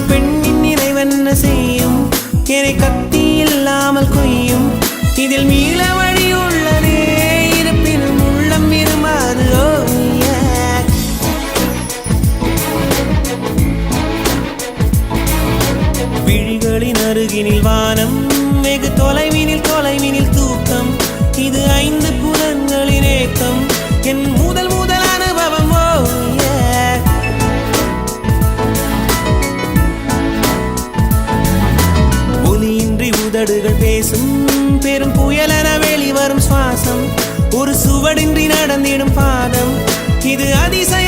பெண்ணின் நிறைவென்ன செய்யும் என்னை கத்தி இல்லாமல் கொய்யும் இதில் மீள வழி உள்ளதே இருப்பினும் உள்ளம் விரும்பாது விழிகளின் அருகினில் வானம் வெகு தொலைவினில் தூக்கம் இது 5 புலன்களின் ஏக்கம் என் முதல் அனுபவம் ஒலியின்றி உதடுகள் பேசும் பெரும் புயலென வெளிவரும் சுவாசம் ஒரு சுவடின்றி நடந்திடும் பாதம் இது அதிசயம்